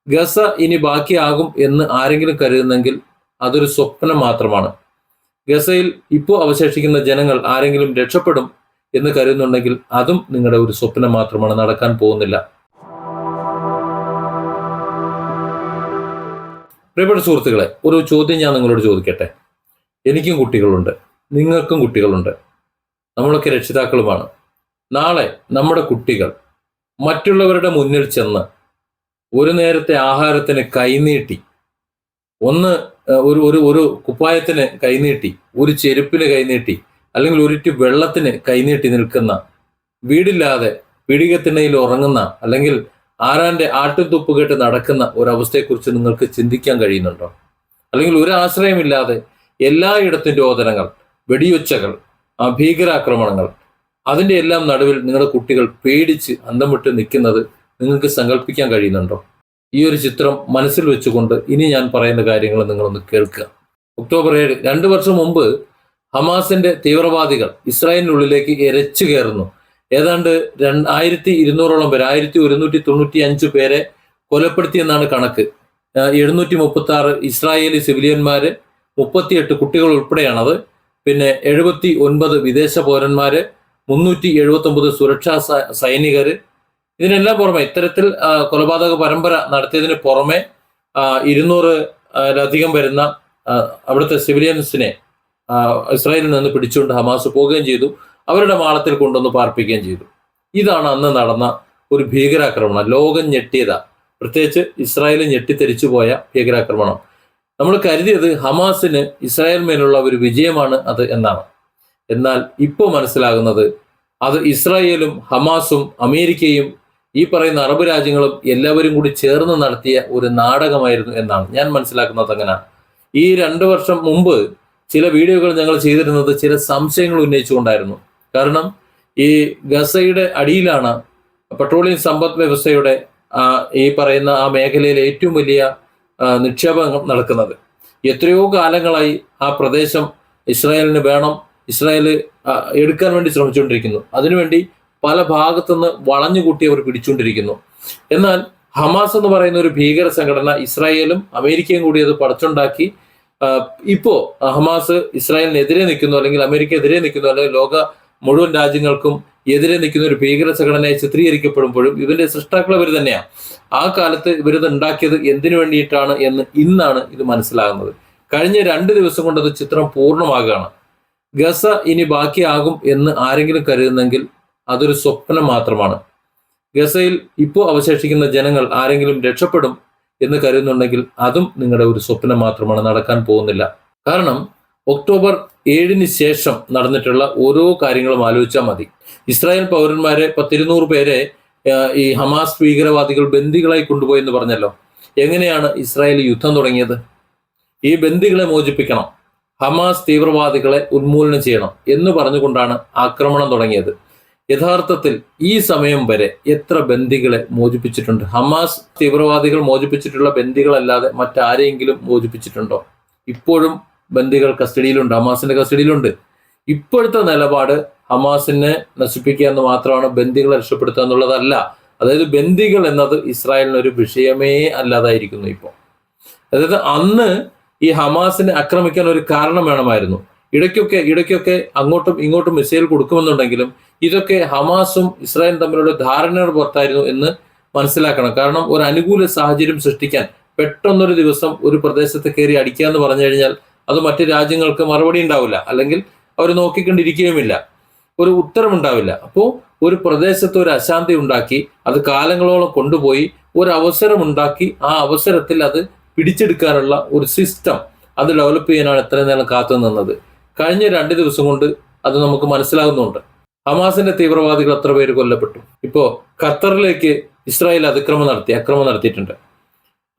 Gaza ഇനി ബാക്കിയാകും എന്ന് ആരെങ്കിലും കരുതുന്നെങ്കിൽ അതൊരു സ്വപ്നം മാത്രമാണ്. ഗസയിൽ ഇപ്പോൾ അവശേഷിക്കുന്ന ജനങ്ങൾ ആരെങ്കിലും രക്ഷപ്പെടും എന്ന് കരുതുന്നുണ്ടെങ്കിൽ അതും നിങ്ങളുടെ ഒരു സ്വപ്നം മാത്രമാണ്, നടക്കാൻ പോകുന്നില്ല. പ്രിയപ്പെട്ട സുഹൃത്തുക്കളെ, ഒരു ചോദ്യം ഞാൻ നിങ്ങളോട് ചോദിക്കട്ടെ. എനിക്കും കുട്ടികളുണ്ട്, നിങ്ങൾക്കും കുട്ടികളുണ്ട്, നമ്മളൊക്കെ രക്ഷിതാക്കളുമാണ്. നാളെ നമ്മുടെ കുട്ടികൾ മറ്റുള്ളവരുടെ മുന്നിൽ ചെന്ന് ഒരു നേരത്തെ ആഹാരത്തിന് കൈനീട്ടി, ഒരു കുപ്പായത്തിന് കൈനീട്ടി, ഒരു ചെരുപ്പിന് കൈനീട്ടി, അല്ലെങ്കിൽ ഒരിറ്റ് വെള്ളത്തിന് കൈനീട്ടി നിൽക്കുന്ന, വീടില്ലാതെ പിടികത്തിണയിൽ ഉറങ്ങുന്ന, അല്ലെങ്കിൽ ആരാന്റെ ആട്ടുതുപ്പ് കേട്ട് നടക്കുന്ന ഒരവസ്ഥയെക്കുറിച്ച് നിങ്ങൾക്ക് ചിന്തിക്കാൻ കഴിയുന്നുണ്ടോ? അല്ലെങ്കിൽ ഒരു ആശ്രയമില്ലാതെ എല്ലായിടത്തും രോദനങ്ങൾ, വെടിയൊച്ചകൾ, ഭീകരാക്രമണങ്ങൾ, അതിൻ്റെ എല്ലാം നടുവിൽ നിങ്ങളുടെ കുട്ടികൾ പേടിച്ച് അന്തം വിട്ട് നിൽക്കുന്നത് നിങ്ങൾക്ക് സങ്കല്പിക്കാൻ കഴിയുന്നുണ്ടോ? ഈ ഒരു ചിത്രം മനസ്സിൽ വെച്ചുകൊണ്ട് ഇനി ഞാൻ പറയുന്ന കാര്യങ്ങൾ നിങ്ങളൊന്ന് കേൾക്കുക. ഒക്ടോബർ 7, 2 വർഷം മുമ്പ് ഹമാസിന്റെ തീവ്രവാദികൾ ഇസ്രായേലിനുള്ളിലേക്ക് എരച്ചു കയറുന്നു. ഏതാണ്ട് 1200ഓളം പേരെ, 1195 പേരെ കൊലപ്പെടുത്തിയെന്നാണ് കണക്ക്. 736 ഇസ്രായേലി സിവിലിയന്മാര്, 38 കുട്ടികൾ ഉൾപ്പെടെയാണത്. പിന്നെ 79 വിദേശ പൗരന്മാര്, 379 സുരക്ഷാ സൈനികര്. ഇതിനെല്ലാം പുറമെ ഇത്തരത്തിൽ കൊലപാതക പരമ്പര നടത്തിയതിന് പുറമെ 200-ലധികം വരുന്ന അവിടുത്തെ സിവിലിയൻസിനെ ഇസ്രായേലിൽ നിന്ന് പിടിച്ചുകൊണ്ട് ഹമാസ് പോവുകയും ചെയ്തു. അവരുടെ മാളത്തിൽ കൊണ്ടുവന്ന് പാർപ്പിക്കുകയും ചെയ്തു. ഇതാണ് അന്ന് നടന്ന ഒരു ഭീകരാക്രമണം. ലോകം ഞെട്ടിയതാ, പ്രത്യേകിച്ച് ഇസ്രായേൽ ഞെട്ടിത്തെരിച്ചു പോയ ഭീകരാക്രമണം. നമ്മൾ കരുതിയത് ഹമാസിന് ഇസ്രായേൽ മേലുള്ള ഒരു വിജയമാണ് അത് എന്നാണ്. എന്നാൽ ഇപ്പോൾ മനസ്സിലാകുന്നത് അത് ഇസ്രായേലും ഹമാസും അമേരിക്കയും ഈ പറയുന്ന അറബ് രാജ്യങ്ങളും എല്ലാവരും കൂടി ചേർന്ന് നടത്തിയ ഒരു നാടകമായിരുന്നു എന്നാണ് ഞാൻ മനസ്സിലാക്കുന്നത്. അങ്ങനെ ഈ 2 വർഷം മുമ്പ് ചില വീഡിയോകൾ ഞങ്ങൾ ചെയ്തിരുന്നത് ചില സംശയങ്ങൾ ഉന്നയിച്ചുകൊണ്ടായിരുന്നു. കാരണം ഈ ഗസയുടെ അടിയിലാണ് പെട്രോളിയം സമ്പദ് വ്യവസ്ഥയുടെ ഈ പറയുന്ന ആ മേഖലയിലെ ഏറ്റവും വലിയ നിക്ഷേപം നടക്കുന്നത്. എത്രയോ കാലങ്ങളായി ആ പ്രദേശം ഇസ്രായേലിന് വേണം, ഇസ്രായേൽ എടുക്കാൻ വേണ്ടി ശ്രമിച്ചുകൊണ്ടിരിക്കുന്നു. അതിനുവേണ്ടി പല ഭാഗത്തുനിന്ന് വളഞ്ഞുകൂട്ടി അവർ പിടിച്ചുകൊണ്ടിരിക്കുന്നു. എന്നാൽ ഹമാസ് എന്ന് പറയുന്ന ഒരു ഭീകര സംഘടന ഇസ്രായേലും അമേരിക്കയും കൂടി അത് പടച്ചുണ്ടാക്കി ഇപ്പോ ഹമാസ് ഇസ്രായേലിനെതിരെ നിൽക്കുന്നു, അല്ലെങ്കിൽ അമേരിക്കയെതിരെ നിൽക്കുന്നു, അല്ലെങ്കിൽ ലോക മുഴുവൻ രാജ്യങ്ങൾക്കും എതിരെ നിൽക്കുന്ന ഒരു ഭീകര സംഘടനയെ ചിത്രീകരിക്കപ്പെടുമ്പോഴും ഇതിന്റെ സൃഷ്ടാക്കൾ ഇവർ തന്നെയാണ്. ആ കാലത്ത് ഇവരിത് ഉണ്ടാക്കിയത് എന്തിനു വേണ്ടിയിട്ടാണ് എന്ന് ഇന്നാണ് ഇത് മനസ്സിലാകുന്നത്. കഴിഞ്ഞ 2 ദിവസം കൊണ്ട് അത് ചിത്രം പൂർണ്ണമാകുകയാണ്. ഗസ ഇനി ബാക്കിയാകും എന്ന് ആരെങ്കിലും കരുതുന്നെങ്കിൽ അതൊരു സ്വപ്നം മാത്രമാണ്. ഗസയിൽ ഇപ്പോൾ അവശേഷിക്കുന്ന ജനങ്ങൾ ആരെങ്കിലും രക്ഷപ്പെടും എന്ന് കരുതുന്നുണ്ടെങ്കിൽ അതും നിങ്ങളുടെ ഒരു സ്വപ്നം മാത്രമാണ്, നടക്കാൻ പോകുന്നില്ല. കാരണം ഒക്ടോബർ 7 ശേഷം നടന്നിട്ടുള്ള ഓരോ കാര്യങ്ങളും ആലോചിച്ചാൽ മതി. ഇസ്രായേൽ പൗരന്മാരെ 200 പേരെ ഈ ഹമാസ് ഭീകരവാദികൾ ബന്ദികളായി കൊണ്ടുപോയി എന്ന് പറഞ്ഞല്ലോ. എങ്ങനെയാണ് ഇസ്രായേൽ യുദ്ധം തുടങ്ങിയത്? ഈ ബന്ദികളെ മോചിപ്പിക്കണം, ഹമാസ് തീവ്രവാദികളെ ഉന്മൂലനം ചെയ്യണം എന്ന് പറഞ്ഞുകൊണ്ടാണ് ആക്രമണം തുടങ്ങിയത്. യഥാർത്ഥത്തിൽ ഈ സമയം വരെ എത്ര ബന്ദികളെ മോചിപ്പിച്ചിട്ടുണ്ട്? ഹമാസ് തീവ്രവാദികൾ മോചിപ്പിച്ചിട്ടുള്ള ബന്ദികളല്ലാതെ മറ്റാരെയെങ്കിലും മോചിപ്പിച്ചിട്ടുണ്ടോ? ഇപ്പോഴും ബന്ദികൾ കസ്റ്റഡിയിലുണ്ട്, ഹമാസിന്റെ കസ്റ്റഡിയിലുണ്ട്. ഇപ്പോഴത്തെ നിലപാട് ഹമാസിനെ നശിപ്പിക്കുക എന്ന് മാത്രമാണ്, ബന്ദികളെ രക്ഷപ്പെടുത്തുക എന്നുള്ളതല്ല. അതായത് ബന്ദികൾ എന്നത് ഇസ്രായേലിനൊരു വിഷയമേ അല്ലാതായിരിക്കുന്നു ഇപ്പോൾ. അതായത് അന്ന് ഈ ഹമാസിനെ ആക്രമിക്കാൻ ഒരു കാരണം വേണമായിരുന്നു. ഇടയ്ക്കൊക്കെ അങ്ങോട്ടും ഇങ്ങോട്ടും മിസൈൽ കൊടുക്കുമെന്നുണ്ടെങ്കിലും ഇതൊക്കെ ഹമാസും ഇസ്രായേലും തമ്മിലുള്ള ധാരണയുടെ പുറത്തായിരുന്നു എന്ന് മനസ്സിലാക്കണം. കാരണം ഒരു അനുകൂല സാഹചര്യം സൃഷ്ടിക്കാൻ പെട്ടെന്നൊരു ദിവസം ഒരു പ്രദേശത്ത് കയറി അടിക്കുക എന്ന് പറഞ്ഞു കഴിഞ്ഞാൽ അത് മറ്റു രാജ്യങ്ങൾക്ക് മറുപടി ഉണ്ടാവില്ല, അല്ലെങ്കിൽ അവർ നോക്കിക്കൊണ്ടിരിക്കുകയുമില്ല, ഒരു ഉത്തരമുണ്ടാവില്ല. അപ്പോൾ ഒരു പ്രദേശത്ത് ഒരു അശാന്തി ഉണ്ടാക്കി അത് കാലങ്ങളോളം കൊണ്ടുപോയി ഒരു അവസരം ഉണ്ടാക്കി ആ അവസരത്തിൽ അത് പിടിച്ചെടുക്കാനുള്ള ഒരു സിസ്റ്റം അത് ഡെവലപ്പ് ചെയ്യാനാണ് എത്രയും നേരം കാത്തു നിന്നത്. കഴിഞ്ഞ 2 ദിവസം കൊണ്ട് അത് നമുക്ക് മനസ്സിലാകുന്നുണ്ട്. ഹമാസിന്റെ തീവ്രവാദികൾ എത്ര പേര് കൊല്ലപ്പെട്ടു? ഇപ്പോ ഖത്തറിലേക്ക് ഇസ്രായേൽ അക്രമം നടത്തിയിട്ടുണ്ട്.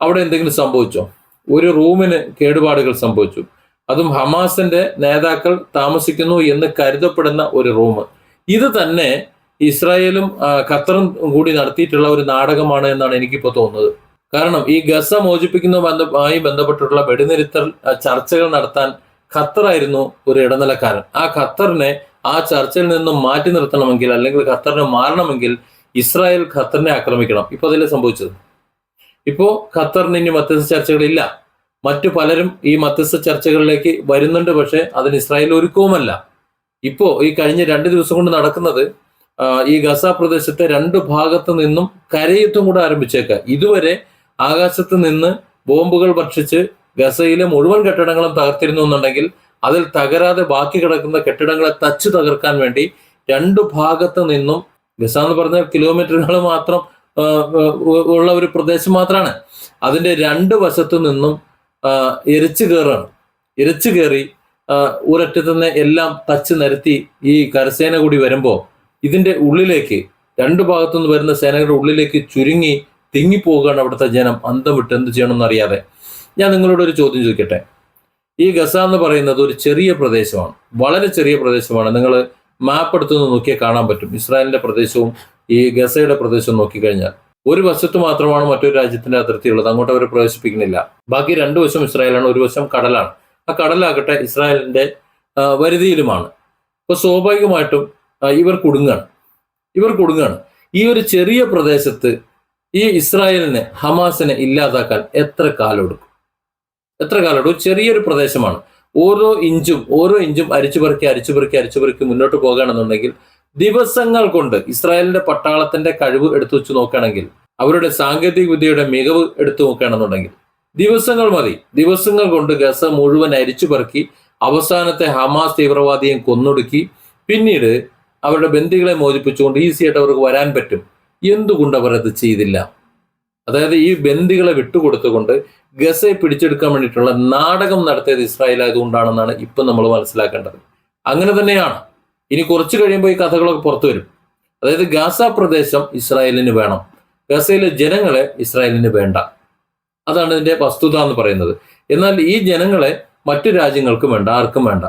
അവിടെ എന്തെങ്കിലും സംഭവിച്ചോ? ഒരു റൂമിന് കേടുപാടുകൾ സംഭവിച്ചു. അതും ഹമാസിന്റെ നേതാക്കൾ താമസിക്കുന്നു എന്ന് കരുതപ്പെടുന്ന ഒരു റൂം. ഇത് തന്നെ ഇസ്രായേലും ഖത്തറും കൂടി നടത്തിയിട്ടുള്ള ഒരു നാടകമാണ് എന്നാണ് എനിക്കിപ്പോൾ തോന്നുന്നത്. കാരണം ഈ ഗസ മോചിപ്പിക്കുന്നതുമായി ബന്ധപ്പെട്ടുള്ള വെടിനിരുത്തൽ ചർച്ചകൾ നടത്താൻ ഖത്തറായിരുന്നു ഒരു ഇടനിലക്കാരൻ. ആ ഖത്തറിനെ ആ ചർച്ചയിൽ നിന്നും മാറ്റി നിർത്തണമെങ്കിൽ, അല്ലെങ്കിൽ ഖത്തറിനെ മാറണമെങ്കിൽ ഇസ്രായേൽ ഖത്തറിനെ ആക്രമിക്കണം. ഇപ്പൊ അതിലെ സംഭവിച്ചത്. ഇപ്പോൾ ഖത്തറിന് ഇനി മധ്യസ്ഥ ചർച്ചകളില്ല. മറ്റു പലരും ഈ മധ്യസ്ഥ ചർച്ചകളിലേക്ക് വരുന്നുണ്ട്, പക്ഷെ അതിന് ഇസ്രായേൽ ഒരുക്കവുമല്ല. ഇപ്പോ ഈ കഴിഞ്ഞ 2 ദിവസം കൊണ്ട് നടക്കുന്നത് ഈ ഗസ പ്രദേശത്തെ 2 ഭാഗത്തു നിന്നും കരയുദ്ധം കൂടെ ആരംഭിച്ചേക്കാം. ഇതുവരെ ആകാശത്ത് നിന്ന് ബോംബുകൾ ഭക്ഷിച്ച് ഗസയിലെ മുഴുവൻ കെട്ടിടങ്ങളും തകർത്തിരുന്നു എന്നുണ്ടെങ്കിൽ അതിൽ തകരാതെ ബാക്കി കിടക്കുന്ന കെട്ടിടങ്ങളെ തച്ചു തകർക്കാൻ വേണ്ടി 2 ഭാഗത്തു നിന്നും, ഗസ എന്ന് പറഞ്ഞാൽ കിലോമീറ്ററുകൾ മാത്രം ഉള്ള ഒരു പ്രദേശം മാത്രമാണ്, അതിന്റെ 2 വശത്തു നിന്നും ഇരച്ചു കയറി ഒരറ്റത്ത് തന്നെ എല്ലാം തച്ച് നിരത്തി ഈ കരസേന കൂടി വരുമ്പോൾ ഇതിന്റെ ഉള്ളിലേക്ക് 2 ഭാഗത്തുനിന്ന് വരുന്ന സേനകളുടെ ഉള്ളിലേക്ക് ചുരുങ്ങി തിങ്ങിപ്പോവുകയാണ് അവിടുത്തെ ജനം. അന്തം വിട്ട് എന്ത് ചെയ്യണമെന്ന് അറിയാതെ. ഞാൻ നിങ്ങളോട് ഒരു ചോദ്യം ചോദിക്കട്ടെ. ഈ ഗസ എന്ന് പറയുന്നത് ഒരു ചെറിയ പ്രദേശമാണ്, വളരെ ചെറിയ പ്രദേശമാണ്. നിങ്ങൾ മാപ്പ് എടുത്തുനിന്ന് നോക്കിയാൽ കാണാൻ പറ്റും. ഇസ്രായേലിന്റെ പ്രദേശവും ഈ ഗസയുടെ പ്രദേശവും നോക്കിക്കഴിഞ്ഞാൽ ഒരു വശത്ത് മാത്രമാണ് മറ്റൊരു രാജ്യത്തിന്റെ അതിർത്തി ഉള്ളത്, അങ്ങോട്ട് അവർ പ്രവേശിപ്പിക്കുന്നില്ല. ബാക്കി 2 വശം ഇസ്രായേലാണ്, ഒരു വശം കടലാണ്. ആ കടലാകട്ടെ ഇസ്രായേലിന്റെ വരുതിയിലുമാണ്. അപ്പൊ സ്വാഭാവികമായിട്ടും ഇവർ കുടുങ്ങാണ്. ഈ ഒരു ചെറിയ പ്രദേശത്ത് ഈ ഇസ്രായേലിനെ, ഹമാസിനെ ഇല്ലാതാക്കാൻ എത്ര കാലം എടുക്കും? ചെറിയൊരു പ്രദേശമാണ്. ഓരോ ഇഞ്ചും അരിച്ചു പെറുക്കി മുന്നോട്ട് പോകുകയാണെന്നുണ്ടെങ്കിൽ ദിവസങ്ങൾ കൊണ്ട്, ഇസ്രായേലിന്റെ പട്ടാളത്തിന്റെ കഴിവ് എടുത്തു വെച്ച് നോക്കുകയാണെങ്കിൽ, അവരുടെ സാങ്കേതിക വിദ്യയുടെ മികവ് എടുത്തു നോക്കുകയാണെന്നുണ്ടെങ്കിൽ ദിവസങ്ങൾ മതി. ദിവസങ്ങൾ കൊണ്ട് ഗസ മുഴുവൻ അരിച്ചു പെറുക്കി അവസാനത്തെ ഹമാസ് തീവ്രവാദിയെ കൊന്നൊടുക്കി പിന്നീട് അവരുടെ ബന്ദികളെ മോചിപ്പിച്ചുകൊണ്ട് ഈസിയായിട്ട് അവർക്ക് വരാൻ പറ്റും. എന്തുകൊണ്ട് അവർ അത് ചെയ്തില്ല? അതായത് ഈ ബന്ദികളെ വിട്ടുകൊടുത്തുകൊണ്ട് ഗസയെ പിടിച്ചെടുക്കാൻ വേണ്ടിയിട്ടുള്ള നാടകം നടത്തിയത് ഇസ്രായേൽ ആയതുകൊണ്ടാണെന്നാണ് ഇപ്പം നമ്മൾ മനസ്സിലാക്കേണ്ടത്. അങ്ങനെ തന്നെയാണ്. ഇനി കുറച്ച് കഴിയുമ്പോൾ ഈ കഥകളൊക്കെ പുറത്തു വരും. അതായത് ഗാസ പ്രദേശം ഇസ്രായേലിന് വേണം, ഗസയിലെ ജനങ്ങളെ ഇസ്രായേലിന് വേണ്ട. അതാണ് ഇതിന്റെ വസ്തുത എന്ന് പറയുന്നത്. എന്നാൽ ഈ ജനങ്ങളെ മറ്റു രാജ്യങ്ങൾക്കും വേണ്ട, ആർക്കും വേണ്ട.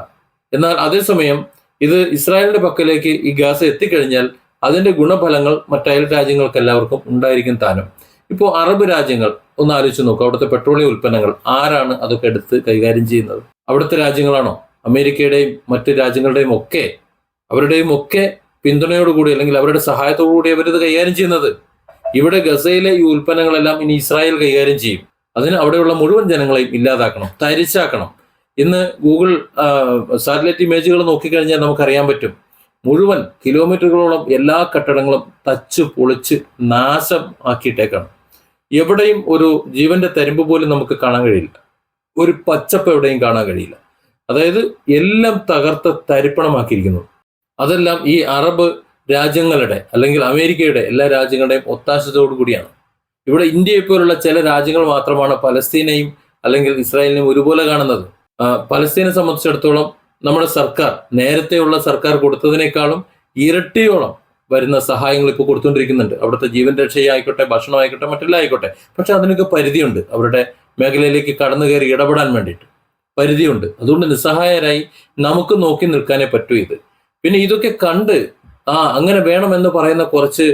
എന്നാൽ അതേസമയം ഇത് ഇസ്രായേലിന്റെ പക്കലേക്ക് ഈ ഗാസ എത്തിക്കഴിഞ്ഞാൽ അതിന്റെ ഗുണഫലങ്ങൾ മറ്റയൽ രാജ്യങ്ങൾക്ക് എല്ലാവർക്കും ഉണ്ടായിരിക്കും താനും. ഇപ്പോൾ അറബ് രാജ്യങ്ങൾ ഒന്ന് ആലോചിച്ച് നോക്കുക. അവിടുത്തെ പെട്രോളിയം ഉൽപ്പന്നങ്ങൾ ആരാണ് അതൊക്കെ എടുത്ത് കൈകാര്യം ചെയ്യുന്നത്? അവിടുത്തെ രാജ്യങ്ങളാണോ? അമേരിക്കയുടെയും മറ്റ് രാജ്യങ്ങളുടെയും ഒക്കെ അവരുടെയും ഒക്കെ പിന്തുണയോടുകൂടി അല്ലെങ്കിൽ അവരുടെ സഹായത്തോടുകൂടി അവരിത് കൈകാര്യം ചെയ്യുന്നത്. ഇവിടെ ഗസയിലെ ഈ ഉൽപ്പന്നങ്ങളെല്ലാം ഇനി ഇസ്രായേൽ കൈകാര്യം ചെയ്യും. അതിന് അവിടെയുള്ള മുഴുവൻ ജനങ്ങളെയും ഇല്ലാതാക്കണം, തരിച്ചാക്കണം. ഇന്ന് ഗൂഗിൾ സാറ്റലൈറ്റ് ഇമേജുകൾ നോക്കിക്കഴിഞ്ഞാൽ നമുക്കറിയാൻ പറ്റും. മുഴുവൻ കിലോമീറ്ററുകളോളം എല്ലാ കെട്ടിടങ്ങളും തച്ച് പൊളിച്ച് നാശം ആക്കിയിട്ടേക്കാണ്. എവിടെയും ഒരു ജീവന്റെ തരിമ്പ് പോലും നമുക്ക് കാണാൻ കഴിയില്ല, ഒരു പച്ചപ്പ് എവിടെയും കാണാൻ കഴിയില്ല. അതായത് എല്ലാം തകർത്ത് തരിപ്പണമാക്കിയിരിക്കുന്നു. അതെല്ലാം ഈ അറബ് രാജ്യങ്ങളുടെ അല്ലെങ്കിൽ അമേരിക്കയുടെ എല്ലാ രാജ്യങ്ങളുടെയും ഒത്താശത്തോടു കൂടിയാണ്. ഇവിടെ ഇന്ത്യയെ പോലുള്ള ചില രാജ്യങ്ങൾ മാത്രമാണ് പലസ്തീനെയും അല്ലെങ്കിൽ ഇസ്രായേലിനെയും ഒരുപോലെ കാണുന്നത്. പലസ്തീനെ സംബന്ധിച്ചിടത്തോളം നമ്മുടെ സർക്കാർ, നേരത്തെയുള്ള സർക്കാർ കൊടുത്തതിനേക്കാളും ഇരട്ടിയോളം വരുന്ന സഹായങ്ങൾ ഇപ്പോൾ കൊടുത്തുകൊണ്ടിരിക്കുന്നുണ്ട്. അവിടുത്തെ ജീവൻ രക്ഷയായിക്കോട്ടെ, ഭക്ഷണമായിക്കോട്ടെ, മറ്റെല്ലാം ആയിക്കോട്ടെ. പക്ഷെ അതിനൊക്കെ പരിധിയുണ്ട്. അവരുടെ മേഖലയിലേക്ക് കടന്നു കയറി ഇടപെടാൻ വേണ്ടിയിട്ട് പരിധിയുണ്ട്. അതുകൊണ്ട് നിസ്സഹായരായി നമുക്ക് നോക്കി നിൽക്കാനേ പറ്റൂ ഇത്. പിന്നെ ഇതൊക്കെ കണ്ട് അങ്ങനെ വേണമെന്ന് പറയുന്ന കുറച്ച്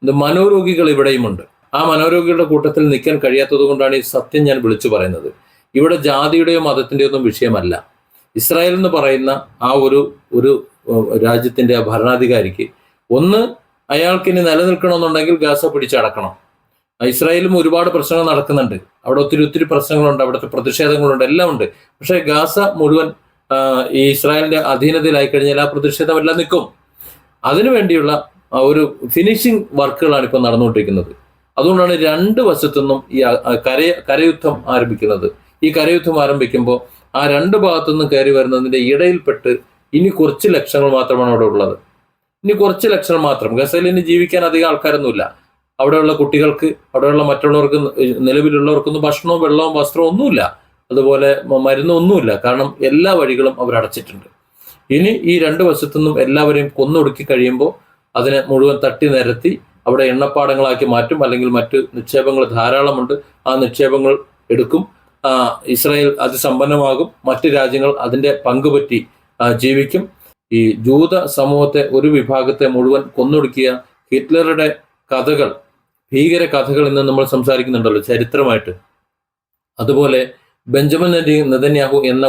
മനോരോഗികൾ ഇവിടെയുമുണ്ട്. ആ മനോരോഗികളുടെ കൂട്ടത്തിൽ നിൽക്കാൻ കഴിയാത്തത് കൊണ്ടാണ് ഈ സത്യം ഞാൻ വിളിച്ചു പറയുന്നത്. ഇവിടെ ജാതിയുടെയോ മതത്തിൻ്റെയോ ഒന്നും വിഷയമല്ല. ഇസ്രായേൽ എന്ന് പറയുന്ന ആ ഒരു രാജ്യത്തിന്റെ ഭരണാധികാരിക്ക് ഒന്ന്, അയാൾക്കിനി നിലനിൽക്കണമെന്നുണ്ടെങ്കിൽ ഗാസ പിടിച്ചടക്കണം. ഇസ്രായേലും ഒരുപാട് പ്രശ്നങ്ങൾ നടക്കുന്നുണ്ട്. അവിടെ ഒത്തിരി പ്രശ്നങ്ങളുണ്ട്, അവിടുത്തെ പ്രതിഷേധങ്ങളുണ്ട്, എല്ലാം ഉണ്ട്. പക്ഷേ ഗാസ മുഴുവൻ ഈ ഇസ്രായേലിന്റെ അധീനതയിലായി കഴിഞ്ഞാൽ ആ പ്രതിഷേധം എല്ലാം നിൽക്കും. അതിനുവേണ്ടിയുള്ള ഒരു ഫിനിഷിംഗ് വർക്കുകളാണ് ഇപ്പം നടന്നുകൊണ്ടിരിക്കുന്നത്. അതുകൊണ്ടാണ് 2 വശത്തുനിന്നും ഈ കരയുദ്ധം ആരംഭിക്കുന്നത്. ഈ കരയുദ്ധം ആരംഭിക്കുമ്പോൾ ആ 2 ഭാഗത്തുനിന്നും കയറി വരുന്നതിന്റെ ഇടയിൽപ്പെട്ട് ഇനി കുറച്ച് ലക്ഷങ്ങൾ മാത്രമാണ് അവിടെ ഉള്ളത്. ഇനി കുറച്ച് ലക്ഷങ്ങൾ മാത്രം. ഗസയിൽ ഇനി ജീവിക്കാൻ അധികം ആൾക്കാരൊന്നുമില്ല. അവിടെയുള്ള കുട്ടികൾക്ക്, അവിടെയുള്ള മറ്റുള്ളവർക്ക്, നിലവിലുള്ളവർക്കൊന്നും ഭക്ഷണവും വെള്ളവും വസ്ത്രവും ഒന്നുമില്ല, അതുപോലെ മരുന്നൊന്നുമില്ല. കാരണം എല്ലാ വഴികളും അവർ അടച്ചിട്ടുണ്ട്. ഇനി ഈ 2 വശത്തുനിന്നും എല്ലാവരെയും കൊന്നൊടുക്കി കഴിയുമ്പോൾ അതിനെ മുഴുവൻ തട്ടി നിരത്തി അവിടെ എണ്ണപ്പാടങ്ങളാക്കി മാറ്റും. അല്ലെങ്കിൽ മറ്റ് നിക്ഷേപങ്ങൾ ധാരാളമുണ്ട്, ആ നിക്ഷേപങ്ങൾ എടുക്കും. ഇസ്രായേൽ അതിസമ്പന്നമാകും. മറ്റ് രാജ്യങ്ങൾ അതിന്റെ പങ്കുപറ്റി ജീവിക്കും. ഈ ജൂത സമൂഹത്തെ, ഒരു വിഭാഗത്തെ മുഴുവൻ കൊന്നൊടുക്കിയ ഹിറ്റ്ലറുടെ കഥകൾ, ഭീകര കഥകൾ ഇന്ന് നമ്മൾ സംസാരിക്കുന്നുണ്ടല്ലോ ചരിത്രമായിട്ട്. അതുപോലെ ബെഞ്ചമിൻ നെതന്യാഹു എന്ന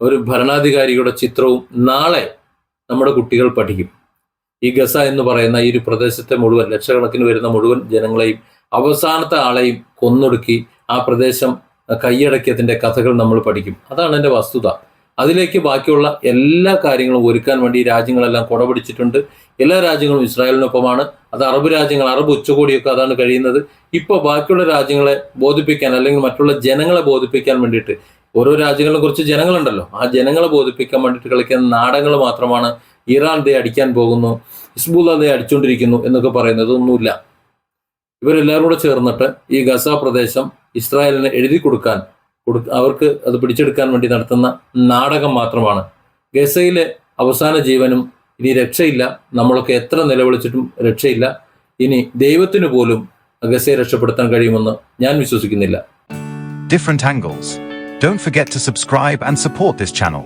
ഒരു ഭരണാധികാരിയുടെ ചിത്രവും നാളെ നമ്മുടെ കുട്ടികൾ പഠിക്കും. ഈ ഗസ എന്ന് പറയുന്ന ഈ ഒരു പ്രദേശത്തെ മുഴുവൻ ലക്ഷക്കണക്കിന് വരുന്ന മുഴുവൻ ജനങ്ങളെയും അവസാനത്തെ ആളെയും കൊന്നൊടുക്കി ആ പ്രദേശം കൈയടക്കിയതിൻ്റെ കഥകൾ നമ്മൾ പഠിക്കും. അതാണ് എൻ്റെ വസ്തുത. അതിലേക്ക് ബാക്കിയുള്ള എല്ലാ കാര്യങ്ങളും ഒരുക്കാൻ വേണ്ടി രാജ്യങ്ങളെല്ലാം കുടപിടിച്ചിട്ടുണ്ട്. എല്ലാ രാജ്യങ്ങളും ഇസ്രായേലിനൊപ്പമാണ്. അത് അറബ് രാജ്യങ്ങൾ, അറബ് ഉച്ചകോടിയൊക്കെ അതാണ് കഴിയുന്നത്. ഇപ്പോൾ ബാക്കിയുള്ള രാജ്യങ്ങളെ ബോധിപ്പിക്കാൻ, അല്ലെങ്കിൽ മറ്റുള്ള ജനങ്ങളെ ബോധിപ്പിക്കാൻ വേണ്ടിയിട്ട്, ഓരോ രാജ്യങ്ങളിലും കുറച്ച് ജനങ്ങളുണ്ടല്ലോ, ആ ജനങ്ങളെ ബോധിപ്പിക്കാൻ വേണ്ടിയിട്ട് കളിക്കുന്ന നാടകങ്ങൾ മാത്രമാണ്. ഇറാൻ ദേ അടിക്കാൻ പോകുന്നു, ഹിസ്ബുള്ള ദേ അടിച്ചുകൊണ്ടിരിക്കുന്നു എന്നൊക്കെ പറയുന്നത് ഒന്നുമില്ല. ഇവരെല്ലാവരും കൂടെ ചേർന്നിട്ട് ഈ ഗസ പ്രദേശം ഇസ്രായേലിന് എഴുതി കൊടുക്കാൻ, അവർക്ക് അത് പിടിച്ചെടുക്കാൻ വേണ്ടി നടത്തുന്ന നാടകം മാത്രമാണ്. ഗസയിലെ അവസാന ജീവനും ഇനി രക്ഷയില്ല. നമ്മളൊക്കെ എത്ര നിലവിളിച്ചിട്ടും രക്ഷയില്ല. ഇനി ദൈവത്തിന് പോലും ഗസയെ രക്ഷപ്പെടുത്താൻ കഴിയുമെന്ന് ഞാൻ വിശ്വസിക്കുന്നില്ല. Different angles. Don't forget to subscribe and support this channel.